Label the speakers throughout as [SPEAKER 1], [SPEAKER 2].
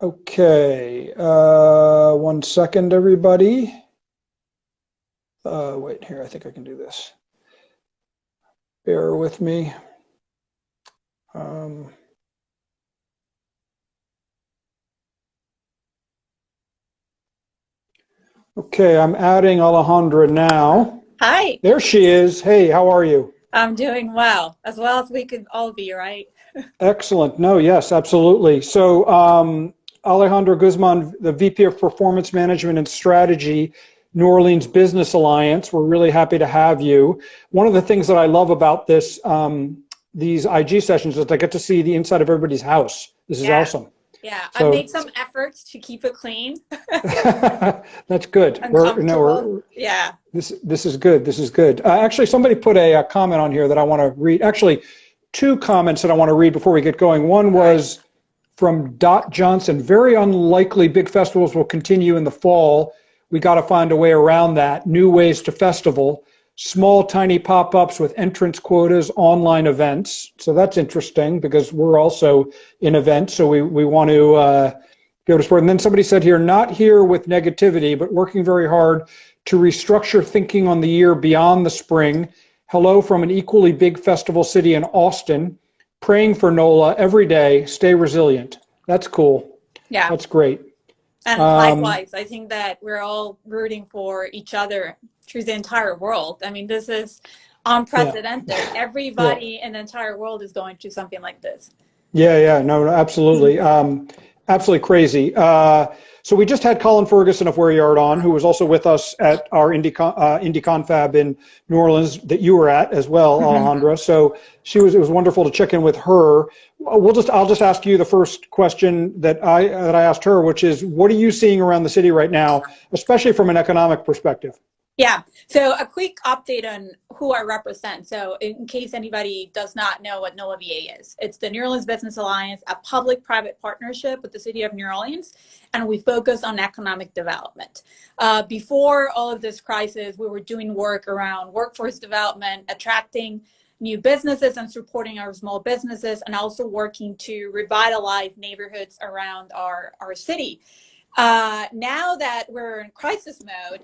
[SPEAKER 1] Okay, 1 second, everybody. Wait here, I think I can do this. Bear with me. Um, okay, I'm adding Alejandra now.
[SPEAKER 2] Hi,
[SPEAKER 1] There she is. Hey, how are you?
[SPEAKER 2] I'm doing well, as well as we could all be, right?
[SPEAKER 1] Excellent. No, yes, absolutely. So, Alejandra Guzman, the VP of Performance Management and Strategy, New Orleans Business Alliance. We're really happy to have you. One of the things that I love about these IG sessions is I get to see the inside of everybody's house. This is
[SPEAKER 2] Yeah,
[SPEAKER 1] awesome.
[SPEAKER 2] yeah. I've
[SPEAKER 1] So
[SPEAKER 2] made some efforts to keep it clean
[SPEAKER 1] that's good.
[SPEAKER 2] and comfortable. Yeah.
[SPEAKER 1] This is good. This is good. Actually, somebody put a comment on here that I want to read. Actually, two comments that I want to read before we get going. One
[SPEAKER 2] All right.
[SPEAKER 1] was from Dot Johnson. Very unlikely big festivals will continue in the fall. We got to find a way around that. New ways to festival. Small, tiny pop-ups with entrance quotas, online events. So that's interesting because we're also in events. So we want to go to sport. And then somebody said here, not here with negativity, but working very hard to restructure thinking on the year beyond the spring. Hello from an equally big festival city in Austin. Praying for NOLA every day. Stay resilient. That's cool.
[SPEAKER 2] Yeah.
[SPEAKER 1] That's great.
[SPEAKER 2] And
[SPEAKER 1] Um,
[SPEAKER 2] likewise, I think that we're all rooting for each other through the entire world. I mean, this is
[SPEAKER 1] yeah,
[SPEAKER 2] unprecedented.
[SPEAKER 1] yeah,
[SPEAKER 2] Everybody in the entire world is going through something like this.
[SPEAKER 1] yeah. No, no, absolutely. Absolutely crazy. So we just had Colin Ferguson of Where You Are on, who was also with us at our Indie Confab in New Orleans that you were at as well, Alejandra. So it was wonderful to check in with her. I'll just ask you the first question that I asked her, which is, what are you seeing around the city right now, especially from an economic perspective?
[SPEAKER 2] Yeah. So a quick update on who I represent. So in case anybody does not know what NOLA VA is, it's the New Orleans Business Alliance, a public-private partnership with the city of New Orleans, and we focus on economic development. Before all of this crisis, we were doing work around workforce development, attracting new businesses and supporting our small businesses, and also working to revitalize neighborhoods around our city. Now that we're in crisis mode,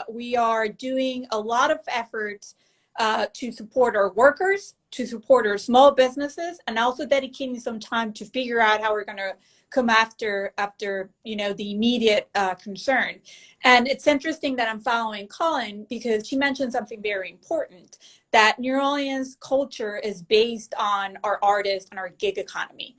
[SPEAKER 2] we are doing a lot of efforts to support our workers, to support our small businesses, and also dedicating some time to figure out how we're going to come after the immediate concern. And it's interesting that I'm following Colin because she mentioned something very important, that New Orleans culture is based on our artists and our gig economy.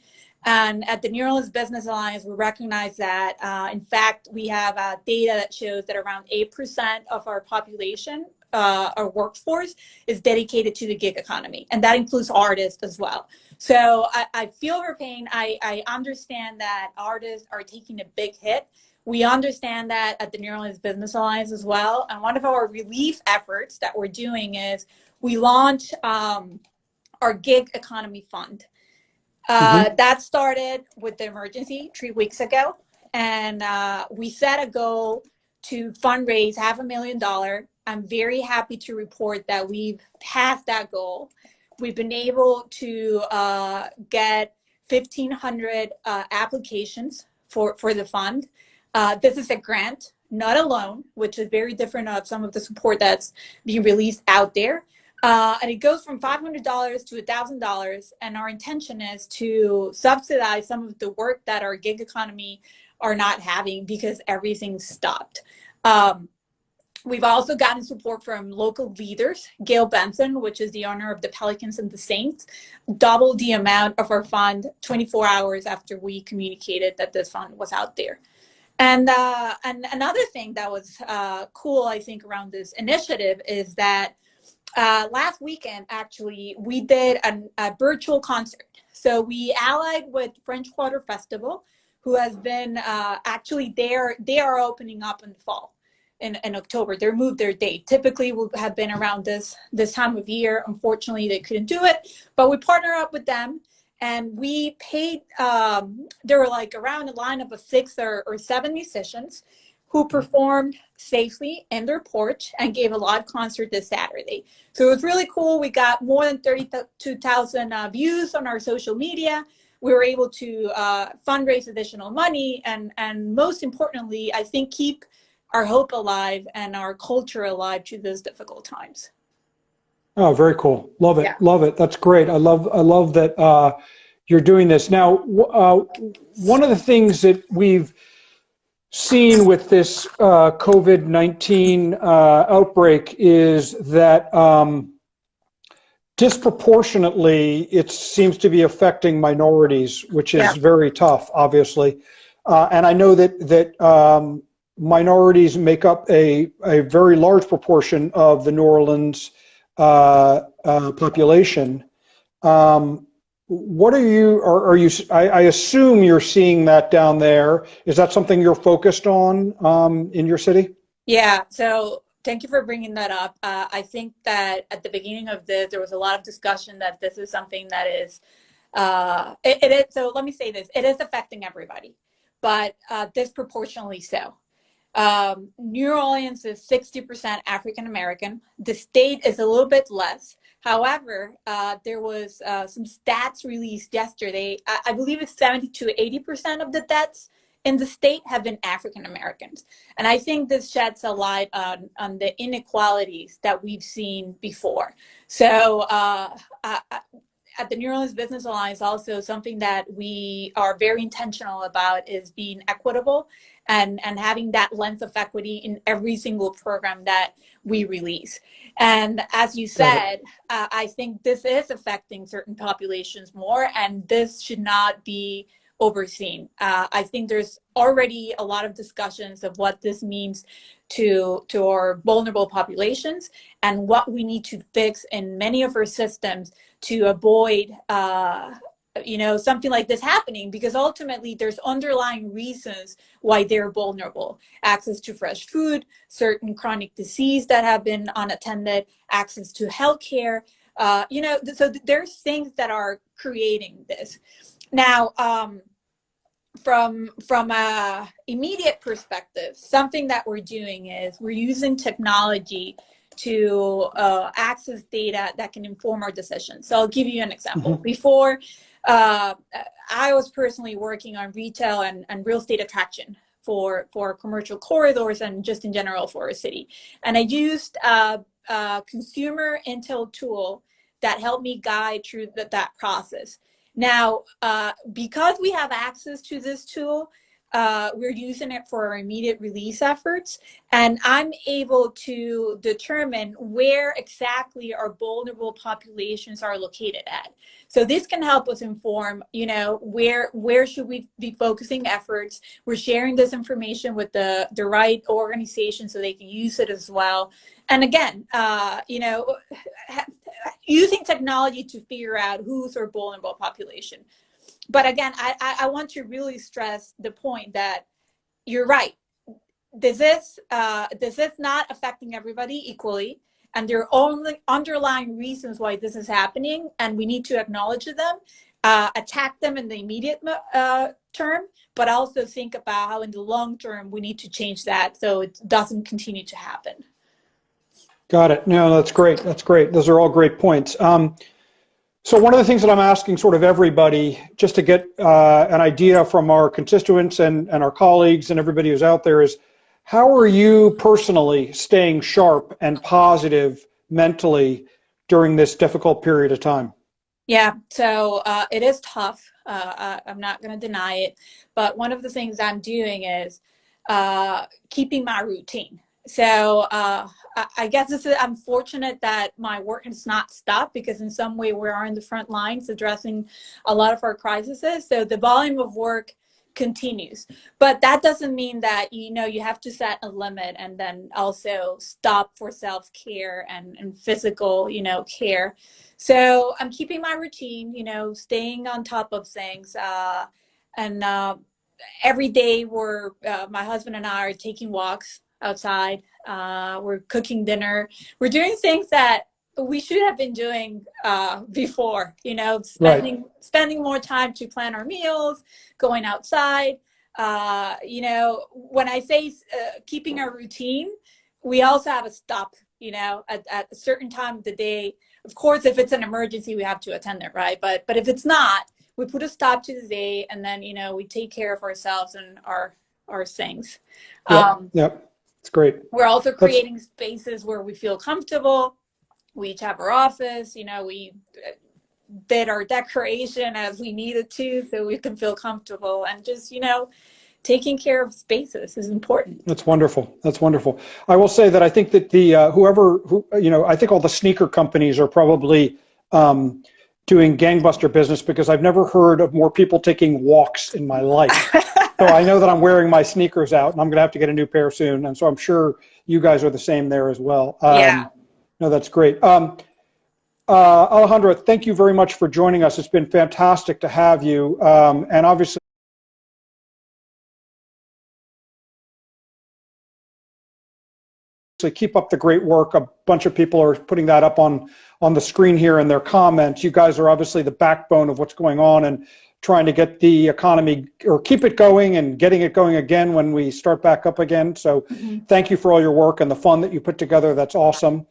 [SPEAKER 2] And at the New Orleans Business Alliance, we recognize that, in fact, we have data that shows that around 8% of our population, our workforce, is dedicated to the gig economy. And that includes artists as well. So I feel her pain. I understand that artists are taking a big hit. We understand that at the New Orleans Business Alliance as well. And one of our relief efforts that we're doing is we launch our gig economy fund.
[SPEAKER 1] Mm-hmm.
[SPEAKER 2] That started with the emergency 3 weeks ago, and we set a goal to fundraise $500,000. I'm very happy to report that we've passed that goal. We've been able to get 1,500 applications for the fund. This is a grant, not a loan, which is very different of some of the support that's being released out there. And it goes from $500 to $1,000. And our intention is to subsidize some of the work that our gig economy are not having because everything stopped. We've also gotten support from local leaders. Gail Benson, which is the owner of the Pelicans and the Saints, doubled the amount of our fund 24 hours after we communicated that this fund was out there. And another thing that was cool, I think, around this initiative is that last weekend, actually, we did a virtual concert. So we allied with French Quarter Festival, who has been actually there. They are opening up in the fall, in October. They moved their date. Typically, would have been around this time of year. Unfortunately, they couldn't do it, but we partner up with them. And we paid, there were like around a lineup of 6 or 7 musicians who performed safely in their porch and gave a live concert this Saturday. So it was really cool. We got more than 32,000 views on our social media. we were able to fundraise additional money, and most importantly, I think keep our hope alive and our culture alive through those difficult times.
[SPEAKER 1] Oh, very cool. Love it.
[SPEAKER 2] Yeah.
[SPEAKER 1] Love it. That's great. I love that you're doing this. Now, one of the things that we've seen with this COVID-19 outbreak is that disproportionately it seems to be affecting minorities, which is very tough, obviously. And I know that minorities make up a very large proportion of the New Orleans population. What are you, I assume you're seeing that down there. Is that something you're focused on in your city?
[SPEAKER 2] Yeah, so thank you for bringing that up. I think that at the beginning of this, there was a lot of discussion that this is something that is, it is, so let me say this, it is affecting everybody, but disproportionately so. New Orleans is 60% African American. The state is a little bit less. However, there was some stats released yesterday. I believe it's 70 to 80% of the deaths in the state have been African Americans. And I think this sheds a light on the inequalities that we've seen before. So at the New Orleans Business Alliance, also something that we are very intentional about is being equitable and having that lens of equity in every single program that we release. And as you said, I think this is affecting certain populations more, and this should not be overseen. I think there's already a lot of discussions of what this means to our vulnerable populations and what we need to fix in many of our systems to avoid something like this happening, because ultimately there's underlying reasons why they're vulnerable. Access to fresh food, certain chronic disease that have been unattended, access to healthcare, so there's things that are creating this. Now, from a immediate perspective, something that we're doing is we're using technology to access data that can inform our decisions. So I'll give you an example. Before, I was personally working on retail and real estate attraction for commercial corridors and just in general for a city. And I used a consumer intel tool that helped me guide through that process. Now, because we have access to this tool, we're using it for our immediate release efforts, and I'm able to determine where exactly our vulnerable populations are located at. So this can help us inform, where should we be focusing efforts. We're sharing this information with the right organization so they can use it as well. And again, using technology to figure out who's our vulnerable population. But again, I want to really stress the point that you're right. This is not affecting everybody equally, and there are only underlying reasons why this is happening, and we need to acknowledge them, attack them in the immediate term, but also think about how in the long term we need to change that so it doesn't continue to happen.
[SPEAKER 1] Got it. No, that's great. That's great. Those are all great points. So one of the things that I'm asking sort of everybody, just to get an idea from our constituents and our colleagues and everybody who's out there, is how are you personally staying sharp and positive mentally during this difficult period of time?
[SPEAKER 2] Yeah, so it is tough. I'm not going to deny it. But one of the things I'm doing is keeping my routine. So I guess I'm fortunate that my work has not stopped, because in some way we are in the front lines addressing a lot of our crises. So the volume of work continues, but that doesn't mean that, you have to set a limit and then also stop for self-care and physical, care. So I'm keeping my routine, staying on top of things. And every day my husband and I are taking walks outside. We're cooking dinner. We're doing things that we should have been doing before, spending more time to plan our meals, going outside. When I say keeping our routine, we also have a stop, at a certain time of the day. Of course, if it's an emergency, we have to attend it, right? But if it's not, we put a stop to the day, and then, you know, we take care of ourselves and our things.
[SPEAKER 1] Yep. It's great.
[SPEAKER 2] We're also creating spaces where we feel comfortable. We each have our office, you know, we did our decoration as we needed to so we can feel comfortable, and just, you know, taking care of spaces is important.
[SPEAKER 1] That's wonderful. That's wonderful. I will say that I think that the I think all the sneaker companies are probably doing gangbuster business, because I've never heard of more people taking walks in my life. So I know that I'm wearing my sneakers out, and I'm going to have to get a new pair soon. And so I'm sure you guys are the same there as well.
[SPEAKER 2] Yeah.
[SPEAKER 1] No, that's great. Alejandra, thank you very much for joining us. It's been fantastic to have you. And obviously, keep up the great work. A bunch of people are putting that up on the screen here in their comments. You guys are obviously the backbone of what's going on and trying to get the economy, or keep it going and getting it going again when we start back up again. So thank you for all your work and the fun that you put together. That's awesome.